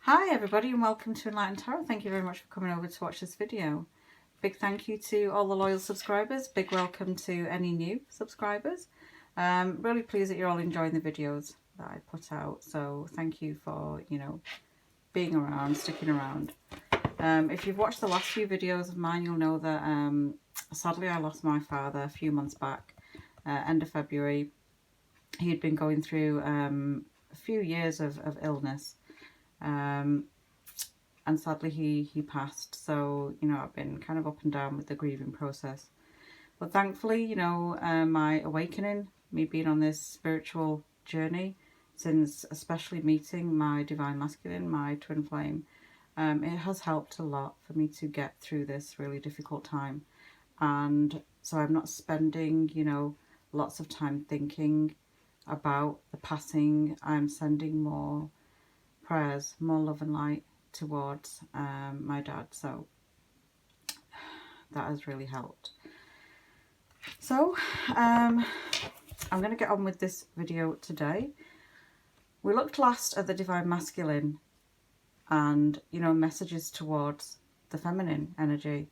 Hi everybody and welcome to Enlightened Tarot. Thank you very much for coming over to watch this video. Big thank you to all the loyal subscribers. Big welcome to any new subscribers. Really pleased that you're all enjoying the videos that I put out. So thank you for, being around, sticking around. If you've watched the last few videos of mine, you'll know that sadly I lost my father a few months back, end of February. He had been going through a few years of illness. And sadly he passed, so I've been kind of up and down with the grieving process, but thankfully my awakening, me being on this spiritual journey since especially meeting my divine masculine, my twin flame, it has helped a lot for me to get through this really difficult time. And so I'm not spending lots of time thinking about the passing. I'm sending more prayers, more love and light towards my dad, so that has really helped. So I'm going to get on with this video today. We looked last at the divine masculine and messages towards the feminine energy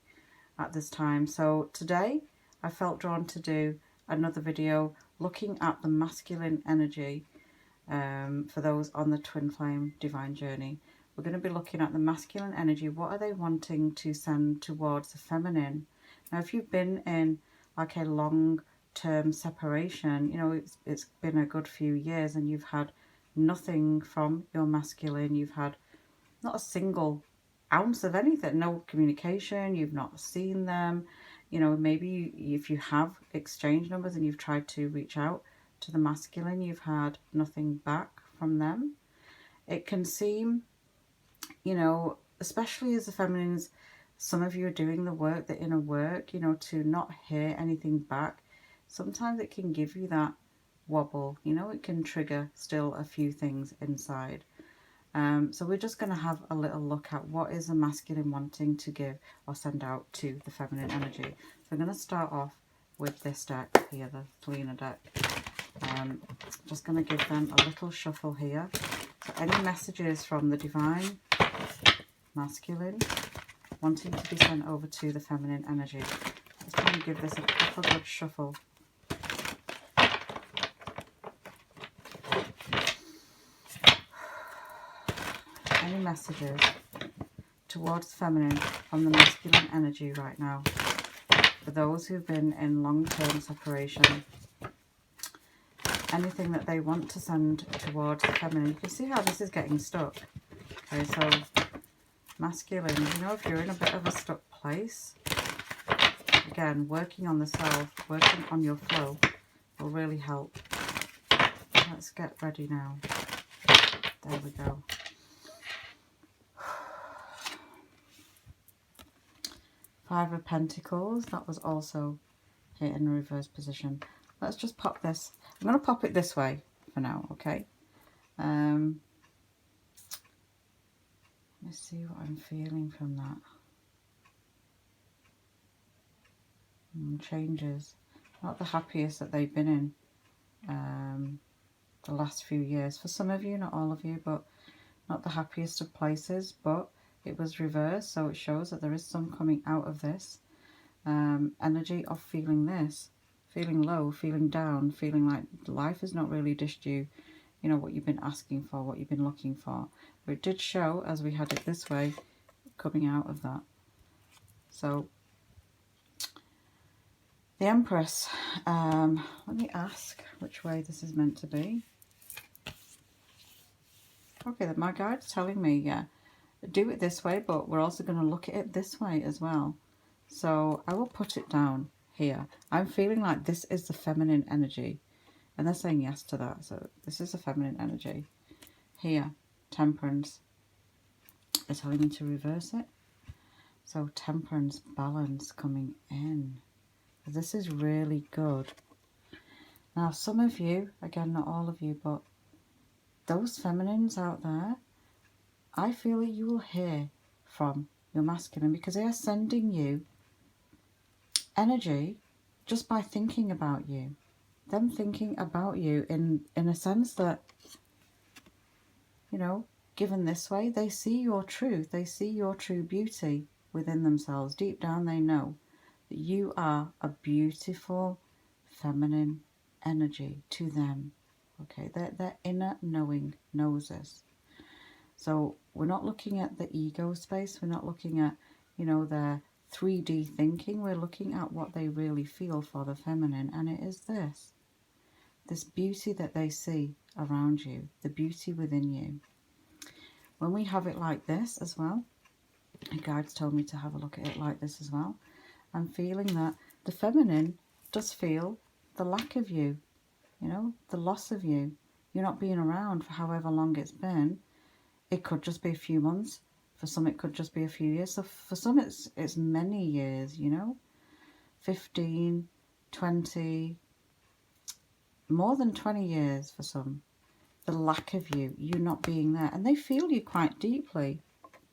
at this time. So today I felt drawn to do another video looking at the masculine energy for those on the twin flame divine journey. We're going to be looking at the masculine energy. What are they wanting to send towards the feminine? Now, if you've been in like a long-term separation, it's been a good few years and you've had nothing from your masculine, you've had not a single ounce of anything, no communication, you've not seen them, maybe if you have exchanged numbers and you've tried to reach out to the masculine, you've had nothing back from them. It can seem, especially as the feminines, some of you are doing the work, the inner work, to not hear anything back. Sometimes it can give you that wobble, it can trigger still a few things inside. So we're just going to have a little look at what is the masculine wanting to give or send out to the feminine energy. So I'm going to start off with this deck here, the Selena deck. Just going to give them a little shuffle here. So any messages from the divine masculine wanting to be sent over to the feminine energy. Let's try and give this a proper good shuffle. Any messages towards feminine from the masculine energy right now for those who've been in long-term separation. Anything that they want to send towards the feminine. You can see how this is getting stuck. Okay, so masculine, if you're in a bit of a stuck place, again, working on the self, working on your flow will really help. Let's get ready now. There we go. Five of Pentacles, that was also here in a reverse position. Let's just pop this. I'm going to pop it this way for now, okay? Let's see what I'm feeling from that. Changes. Not the happiest that they've been in the last few years. For some of you, not all of you, but not the happiest of places. But it was reversed, so it shows that there is some coming out of this energy of feeling this. Feeling low, feeling down, feeling like life has not really dished you, what you've been asking for, what you've been looking for. But it did show, as we had it this way, coming out of that. So, the Empress, let me ask which way this is meant to be. Okay, my guide's telling me, yeah, do it this way, but we're also going to look at it this way as well. So, I will put it down here. I'm feeling like this is the feminine energy. And they're saying yes to that. So this is the feminine energy. Here, Temperance. They're telling me to reverse it. So Temperance, balance coming in. This is really good. Now some of you, again not all of you, but those feminines out there, I feel that you will hear from your masculine because they are sending you energy just by thinking about you. Them thinking about you in a sense that, given this way, they see your truth. They see your true beauty within themselves. Deep down, they know that you are a beautiful feminine energy to them. Okay, their inner knowing knows this. So we're not looking at the ego space. We're not looking at, you know, their 3D thinking. We're looking at what they really feel for the feminine. And it is this beauty that they see around you, the beauty within you. When we have it like this as well, and guides told me to have a look at it like this as well, I'm feeling that the feminine does feel the lack of you, you know, the loss of you. You're not being around for however long it's been. It could just be a few months. For some, it could just be a few years. So for some, it's many years, you know, 15, 20, more than 20 years for some. The lack of you not being there. And they feel you quite deeply.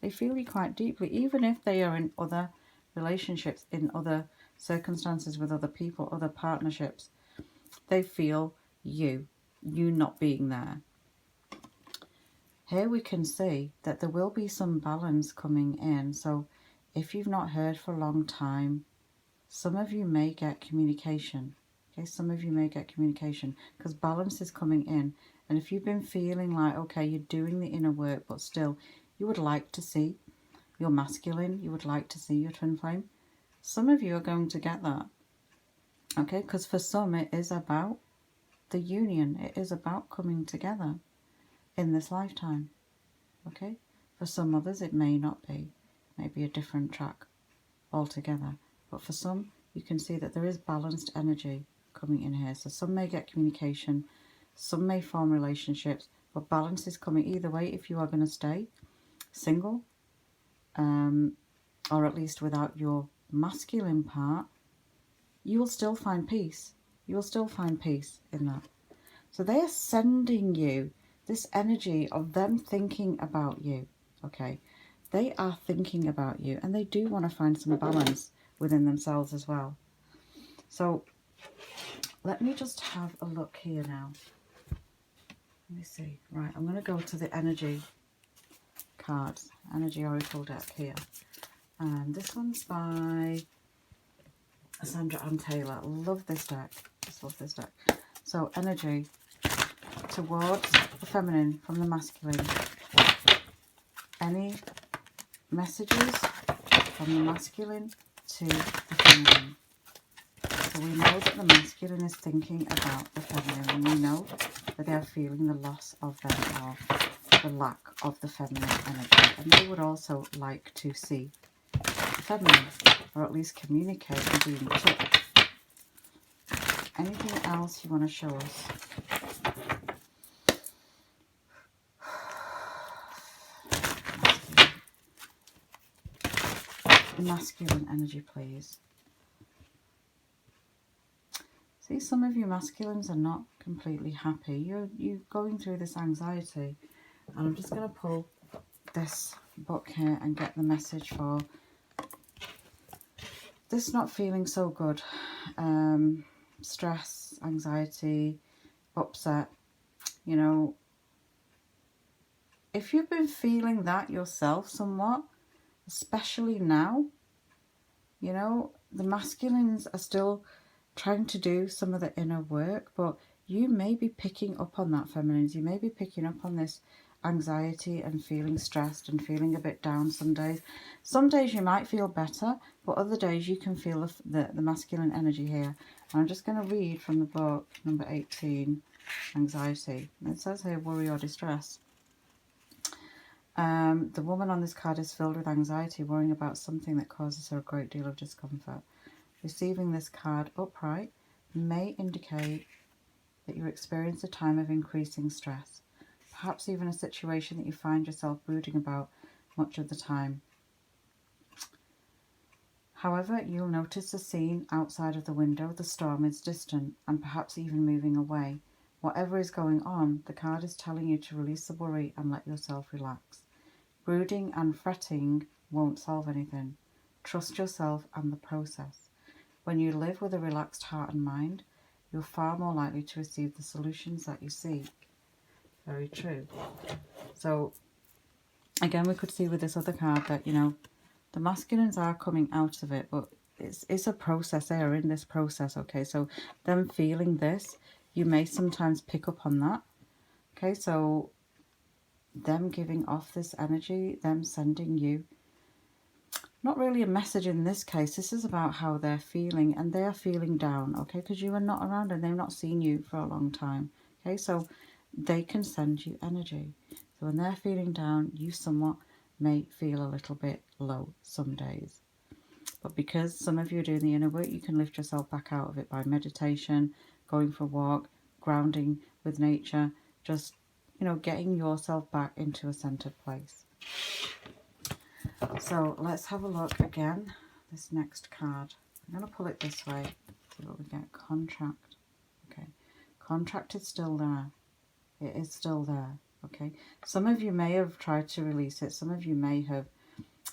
They feel you quite deeply, even if they are in other relationships, in other circumstances with other people, other partnerships. They feel you not being there. Here we can see that there will be some balance coming in. So if you've not heard for a long time, some of you may get communication. Okay, some of you may get communication because balance is coming in. And if you've been feeling like, okay, you're doing the inner work, but still you would like to see your masculine, you would like to see your twin flame, some of you are going to get that. Okay, because for some it is about the union. It is about coming together in this lifetime. Okay, for some others it may not be, maybe a different track altogether, but for some you can see that there is balanced energy coming in here. So some may get communication, some may form relationships, but balance is coming either way. If you are going to stay single, or at least without your masculine part, you will still find peace. You will still find peace in that. So they are sending you this energy of them thinking about you, okay? They are thinking about you, and they do want to find some balance within themselves as well. So let me just have a look here now. Let me see. Right, I'm going to go to the energy cards, energy oracle deck here. And this one's by Sandra Ann Taylor. Love this deck. Just love this deck. So energy towards the feminine from the masculine. Any messages from the masculine to the feminine. So we know that the masculine is thinking about the feminine, and we know that they are feeling the loss of them, or the lack of the feminine energy. And they would also like to see the feminine, or at least communicate and be in touch. Anything else you want to show us? Masculine energy, please. See, some of you masculines are not completely happy. You're going through this anxiety. And I'm just going to pull this book here and get the message for this not feeling so good. Stress, anxiety, upset. You know, if you've been feeling that yourself somewhat, especially now, you know, the masculines are still trying to do some of the inner work, but you may be picking up on that, feminines. You may be picking up on this anxiety and feeling stressed and feeling a bit down some days. Some days you might feel better, but other days you can feel the masculine energy here. And I'm just going to read from the book, number 18, Anxiety. And it says here, worry or distress. The woman on this card is filled with anxiety, worrying about something that causes her a great deal of discomfort. Receiving this card upright may indicate that you experience a time of increasing stress, perhaps even a situation that you find yourself brooding about much of the time. However, you'll notice the scene outside of the window. The storm is distant and perhaps even moving away. Whatever is going on, the card is telling you to release the worry and let yourself relax. Brooding and fretting won't solve anything. Trust yourself and the process. When you live with a relaxed heart and mind, you're far more likely to receive the solutions that you seek. Very true. So Again, we could see with this other card that, you know, the masculines are coming out of it, but it's a process. They are in this process, okay? So them feeling this, you may sometimes pick up on that, okay? So them giving off this energy, them sending you, not really a message in this case. This is about how they're feeling, and they are feeling down, okay? Because you are not around and they've not seen you for a long time, okay? So they can send you energy. So when they're feeling down, you somewhat may feel a little bit low some days. But because some of you are doing the inner work, you can lift yourself back out of it by meditation, going for a walk, grounding with nature, just, you know, getting yourself back into a centered place. So let's have a look again, this next card. I'm going to pull it this way, see what we get. Contract. Okay, contract is still there. It is still there. Okay, some of you may have tried to release it. Some of you may have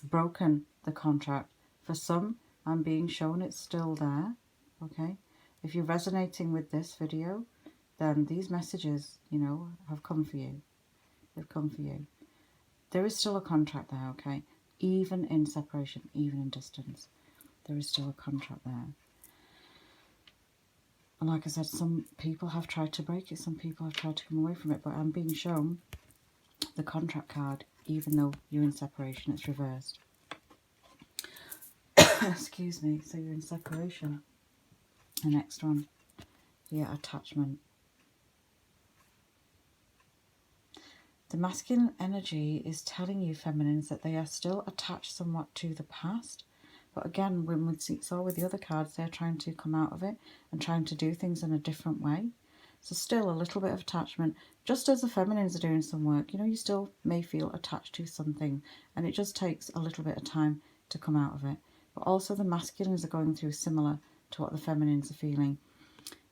broken the contract. For some, I'm being shown it's still there. Okay, if you're resonating with this video, then these messages, you know, have come for you. They've come for you. There is still a contract there, okay? Even in separation, even in distance, there is still a contract there. And like I said, some people have tried to break it, some people have tried to come away from it, but I'm being shown the contract card, even though you're in separation, it's reversed. Excuse me, so you're in separation. The next one, here, attachment. The masculine energy is telling you, feminines, that they are still attached somewhat to the past. But again, when we saw with the other cards, they're trying to come out of it and trying to do things in a different way. So still a little bit of attachment. Just as the feminines are doing some work, you know, you still may feel attached to something. And it just takes a little bit of time to come out of it. But also the masculines are going through similar to what the feminines are feeling.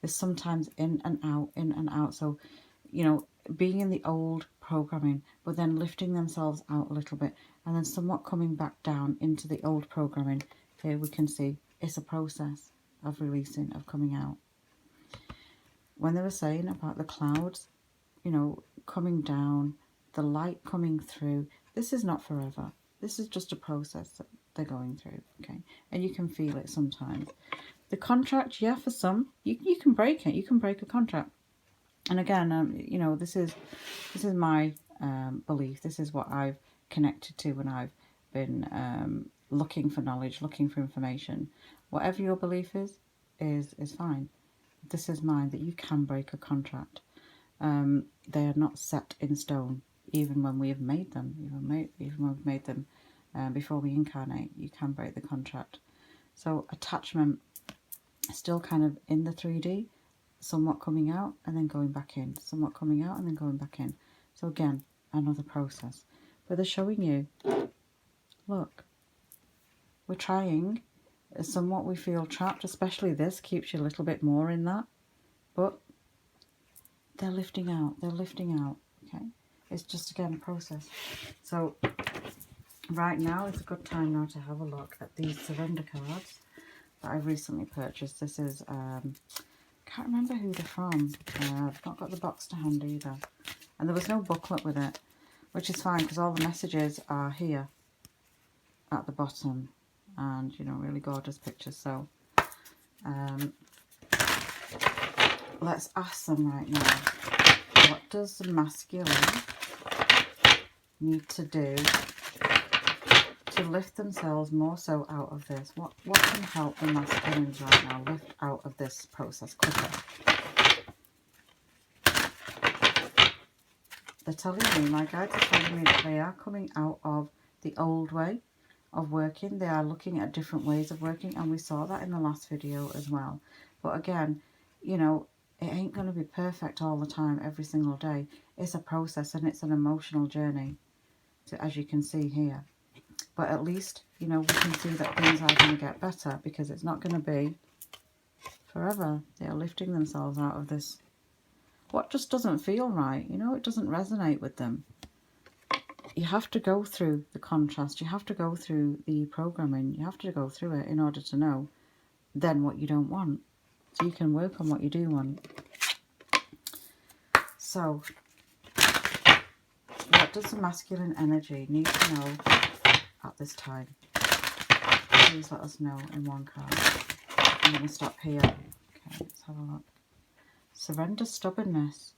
There's sometimes in and out, in and out. So, you know, being in the old programming, but then lifting themselves out a little bit and then somewhat coming back down into the old programming. Here we can see it's a process of releasing, of coming out. When they were saying about the clouds, you know, coming down, the light coming through, this is not forever. This is just a process that they're going through, okay? And you can feel it sometimes. The contract, yeah, for some, you can break it. You can break a contract. And again, you know, this is my belief. This is what I've connected to when I've been looking for knowledge, looking for information. Whatever your belief is fine. This is mine, that you can break a contract. They are not set in stone, even when we have made them. Even when we've made them before we incarnate, you can break the contract. So attachment is still kind of in the 3D. Somewhat coming out and then going back in, somewhat coming out and then going back in. So again, another process. But they're showing you, look, we're trying, somewhat we feel trapped, especially this keeps you a little bit more in that, but they're lifting out, okay? It's just, again, a process. So right now is a good time now to have a look at these surrender cards that I recently purchased. This is can't remember who they're from. I've not got the box to hand either. And there was no booklet with it, which is fine because all the messages are here at the bottom. And, you know, really gorgeous pictures. So, let's ask them right now. What does the masculine need to do to lift themselves more so out of this? What can help the masculines right now lift out of this process quicker? They're telling me, my guides are telling me that they are coming out of the old way of working. They are looking at different ways of working, and we saw that in the last video as well. But again, you know, it ain't going to be perfect all the time, every single day. It's a process and it's an emotional journey, as you can see here. But at least, you know, we can see that things are going to get better, because it's not going to be forever. They are lifting themselves out of this. What just doesn't feel right, you know, it doesn't resonate with them. You have to go through the contrast. You have to go through the programming. You have to go through it in order to know then what you don't want. So you can work on what you do want. So, what What does the masculine energy need to know at this time? Please let us know in one card. I'm going to stop here. Okay, let's have a look. Surrender stubbornness.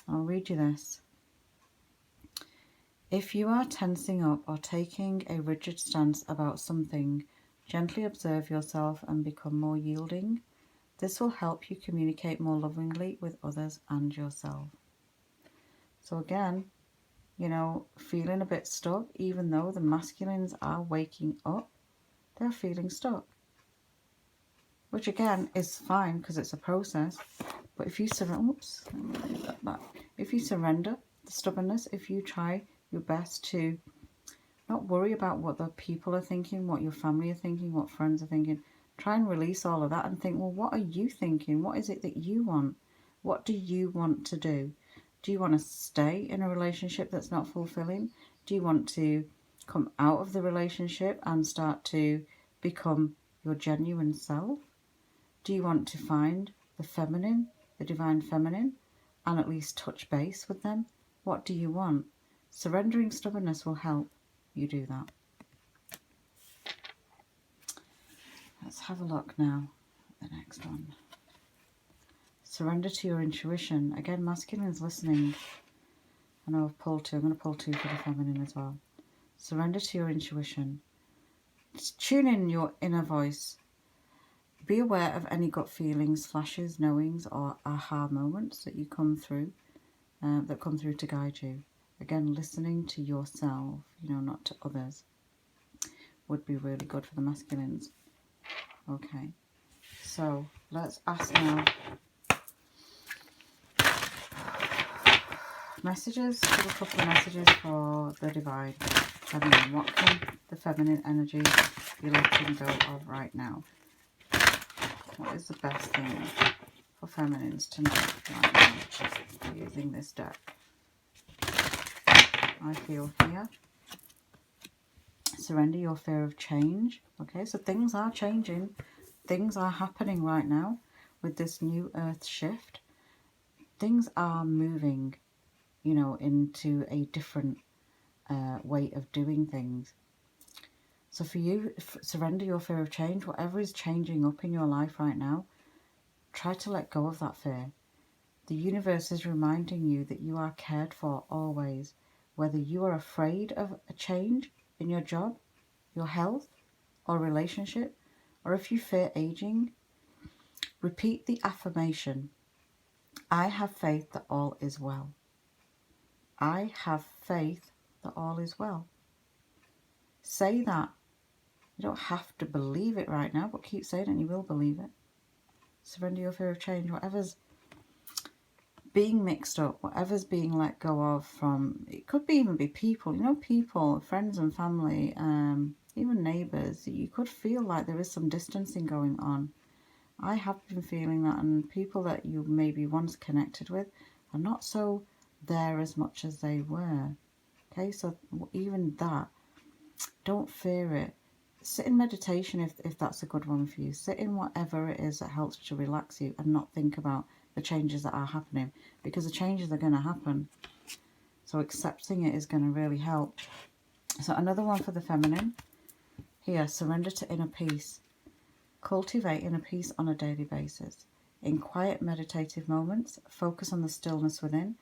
I'll read you this. If you are tensing up or taking a rigid stance about something, gently observe yourself and become more yielding. This will help you communicate more lovingly with others and yourself. So again, you know, feeling a bit stuck, even though the masculines are waking up, they're feeling stuck. Which again is fine because it's a process. But if you surrender, oops, let me move that back. If you surrender the stubbornness, if you try your best to not worry about what the people are thinking, what your family are thinking, what friends are thinking, try and release all of that and think, well, what are you thinking? What is it that you want? What do you want to do? Do you want to stay in a relationship that's not fulfilling? Do you want to come out of the relationship and start to become your genuine self? Do you want to find the feminine, the divine feminine, and at least touch base with them? What do you want? Surrendering stubbornness will help you do that. Let's have a look now at the next one. Surrender to your intuition. Again, masculine is listening. I know I've pulled two. I'm going to pull two for the feminine as well. Surrender to your intuition. Just tune in your inner voice. Be aware of any gut feelings, flashes, knowings, or aha moments that you come through, that come through to guide you. Again, listening to yourself, you know, not to others, would be really good for the masculines. Okay, so let's ask now. Messages, give a couple of messages for the divine feminine. What can the feminine energy be letting go of right now? What is the best thing for feminines to know right now using this deck? I feel here. Surrender your fear of change. Okay, so things are changing. Things are happening right now with this new earth shift. Things are moving, you know, into a different way of doing things. So for you, surrender your fear of change. Whatever is changing up in your life right now, try to let go of that fear. The universe is reminding you that you are cared for always. Whether you are afraid of a change in your job, your health, or relationship, or if you fear aging, repeat the affirmation. I have faith that all is well. I have faith that all is well. Say that. You don't have to believe it right now, but keep saying it and you will believe it. Surrender your fear of change. Whatever's being mixed up, whatever's being let go of from, it could even be people, you know, people, friends and family, even neighbours. You could feel like there is some distancing going on. I have been feeling that, and people that you maybe once connected with are not so there as much as they were. Okay, so even that, don't fear it. Sit in meditation if that's a good one for you. Sit in whatever it is that helps to relax you and not think about the changes that are happening, because the changes are going to happen. So accepting it is going to really help. So another one for the feminine. Here, surrender to inner peace. Cultivate inner peace on a daily basis. In quiet meditative moments, focus on the stillness within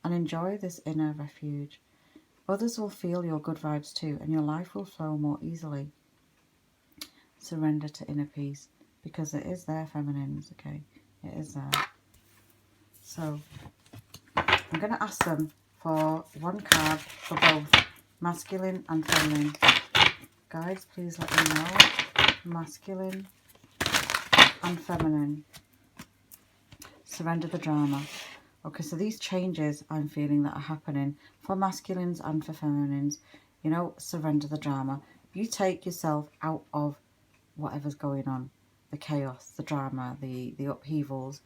and enjoy this inner refuge. Others will feel your good vibes too, and your life will flow more easily. Surrender to inner peace, because it is there, feminines, okay? It is there. So I'm going to ask them for one card for both masculine and feminine. Guys, please let me know. Masculine and feminine. Surrender the drama. Okay, so these changes I'm feeling that are happening for masculines and for feminines, you know, surrender the drama. You take yourself out of whatever's going on, the chaos, the drama, the upheavals.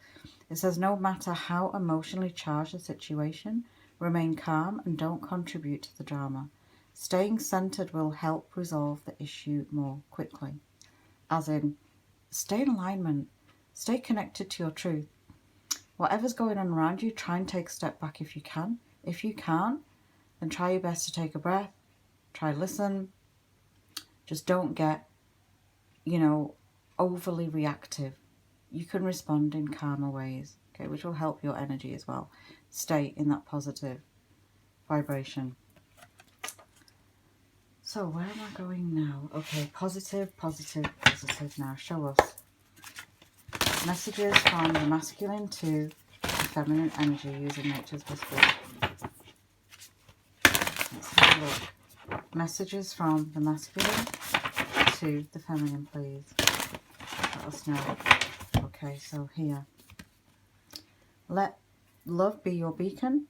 It says no matter how emotionally charged the situation, remain calm and don't contribute to the drama. Staying centered will help resolve the issue more quickly. As in, stay in alignment, stay connected to your truth. Whatever's going on around you, try and take a step back if you can. If you can't, then try your best to take a breath. Try listen. Just don't get, you know, overly reactive. You can respond in calmer ways, okay, which will help your energy as well. Stay in that positive vibration. So where am I going now? Okay, positive, positive, positive now. Show us. Messages from the masculine to the feminine energy using nature's whisper. Let's have a look. Messages from the masculine to the feminine, please. Let us know. Okay, so here. Let love be your beacon.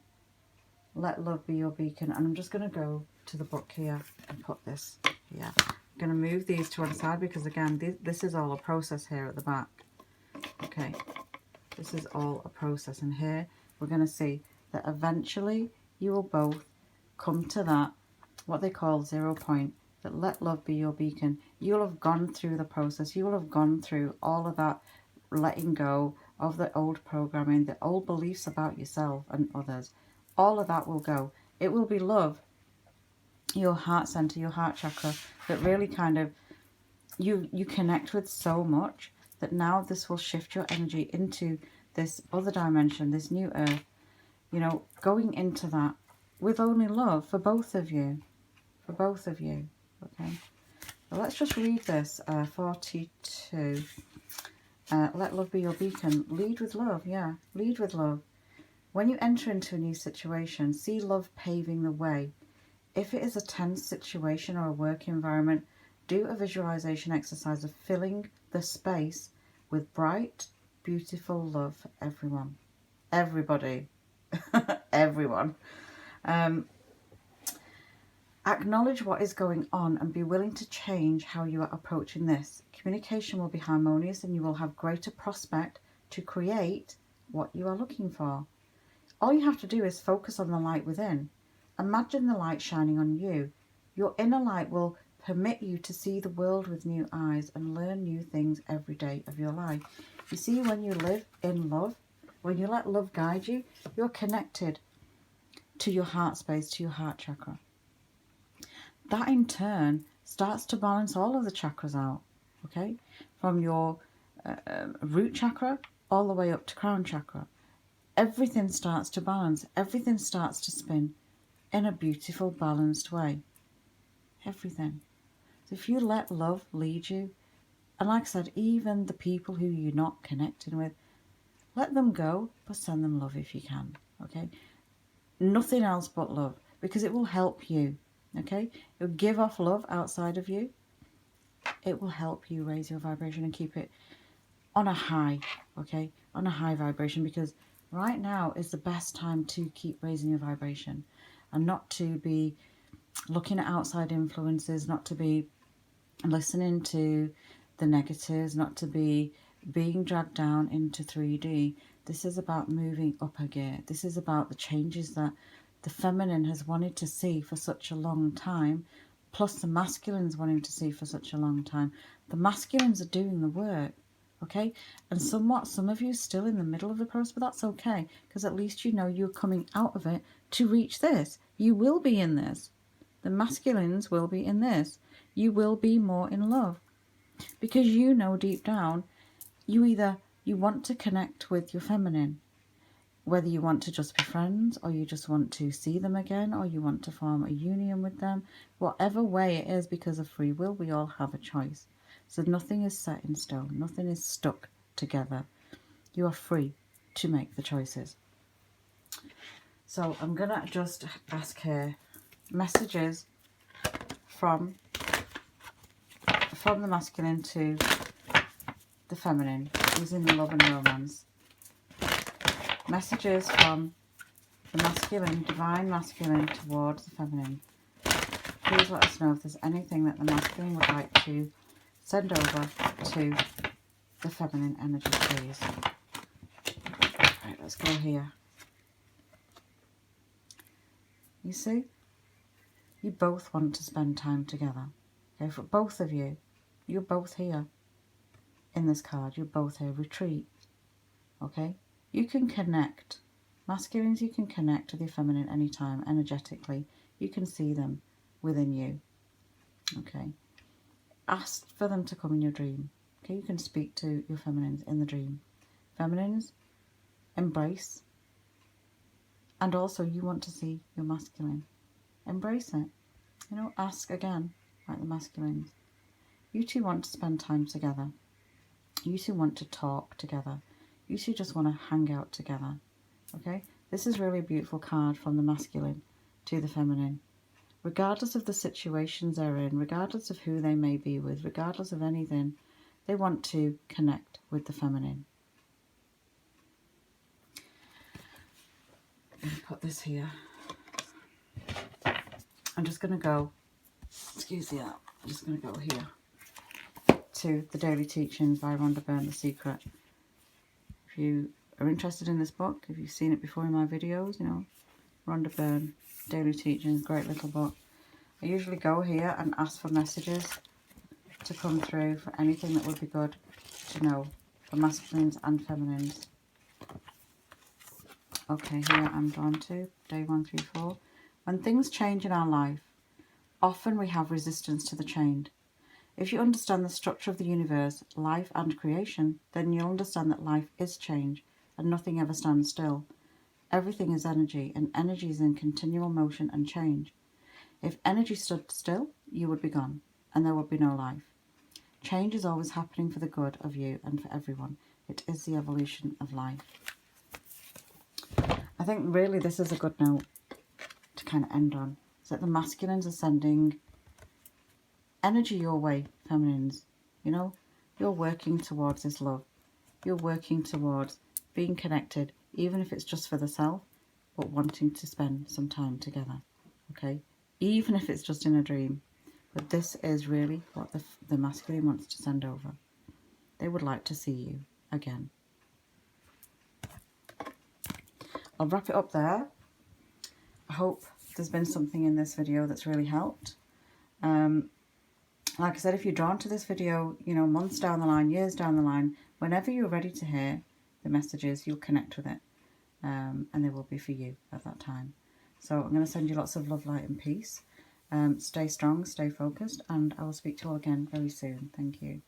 Let love be your beacon. And I'm just going to go to the book here and put this here. I'm going to move these to one side because, again, this is all a process here at the back. Okay, this is all a process. And here we're going to see that eventually you will both come to that, what they call 0 point, that let love be your beacon. You'll have gone through the process. You will have gone through all of that letting go of the old programming, the old beliefs about yourself and others. All of that will go. It will be love, your heart center, your heart chakra, that really kind of you connect with so much that now this will shift your energy into this other dimension, this new earth, you know, going into that with only love for both of you. For both of you. Okay. So let's just read this. 42. Let love be your beacon. Lead with love. Yeah, lead with love. When you enter into a new situation, see love paving the way. If it is a tense situation or a work environment, do a visualization exercise of filling the space with bright, beautiful love for everyone. Everybody. Everyone. Acknowledge what is going on and be willing to change how you are approaching this. Communication will be harmonious and you will have greater prospect to create what you are looking for. All you have to do is focus on the light within. Imagine the light shining on you. Your inner light will permit you to see the world with new eyes and learn new things every day of your life. You see, when you live in love, when you let love guide you, you're connected to your heart space, to your heart chakra. That in turn starts to balance all of the chakras out, okay? From your root chakra all the way up to crown chakra. Everything starts to balance. Everything starts to spin in a beautiful, balanced way. Everything. So if you let love lead you, and like I said, even the people who you're not connecting with, let them go, but send them love if you can, okay? Nothing else but love, because it will help you, okay? It will give off love outside of you. It will help you raise your vibration and keep it on a high, okay? On a high vibration, because right now is the best time to keep raising your vibration and not to be looking at outside influences, not to be listening to the negatives, not to be being dragged down into 3D. This is about moving up a gear. This is about the changes that the feminine has wanted to see for such a long time, plus the masculines wanting to see for such a long time. The masculines are doing the work, okay? And somewhat, some of you are still in the middle of the process, but that's okay, because at least you know you're coming out of it to reach this. You will be in this. The masculines will be in this. You will be more in love, because you know deep down you want to connect with your feminine, whether you want to just be friends or you just want to see them again or you want to form a union with them, whatever way it is, because of free will, we all have a choice. So nothing is set in stone, nothing is stuck together. You are free to make the choices. So I'm gonna just ask here messages from the masculine to the feminine, using the love and romance. Messages from the masculine, divine masculine, towards the feminine. Please let us know if there's anything that the masculine would like to send over to the feminine energy, please. Right, let's go here. You see, you both want to spend time together. Okay, for both of you, you're both here. In this card, you're both here. Retreat. Okay, you can connect. Masculines, you can connect with your feminine anytime, energetically. You can see them within you. Okay. Ask for them to come in your dream. Okay, you can speak to your feminines in the dream. Feminines, embrace. And also you want to see your masculine. Embrace it. You know, ask again, like the masculines. You two want to spend time together. You two want to talk together. You two just want to hang out together. Okay? This is really a beautiful card from the masculine to the feminine. Regardless of the situations they're in, regardless of who they may be with, regardless of anything, they want to connect with the feminine. I'm going to put this here. I'm just going to go, excuse me, I'm just going to go here to The Daily Teachings by Rhonda Byrne, The Secret. If you are interested in this book, if you've seen it before in my videos, you know, Rhonda Byrne, Daily Teachings, great little book. I usually go here and ask for messages to come through for anything that would be good to know for masculines and feminines. Okay, here I'm drawn to day 1 through 4. When things change in our life, often we have resistance to the change. If you understand the structure of the universe, life and creation, then you'll understand that life is change and nothing ever stands still. Everything is energy, and energy is in continual motion and change. If energy stood still, you would be gone, and there would be no life. Change is always happening for the good of you and for everyone. It is the evolution of life. I think really this is a good note to kind of end on. Is that the masculines are sending energy your way, feminines. You know, you're working towards this love. You're working towards being connected, even if it's just for the self, but wanting to spend some time together. Okay? Even if it's just in a dream. But this is really what the masculine wants to send over. They would like to see you again. I'll wrap it up there. I hope there's been something in this video that's really helped. Like I said, if you're drawn to this video, you know, months down the line, years down the line, whenever you're ready to hear the messages, you'll connect with it. And they will be for you at that time. So I'm going to send you lots of love, light and peace. Stay strong, stay focused, and I will speak to you all again very soon. Thank you.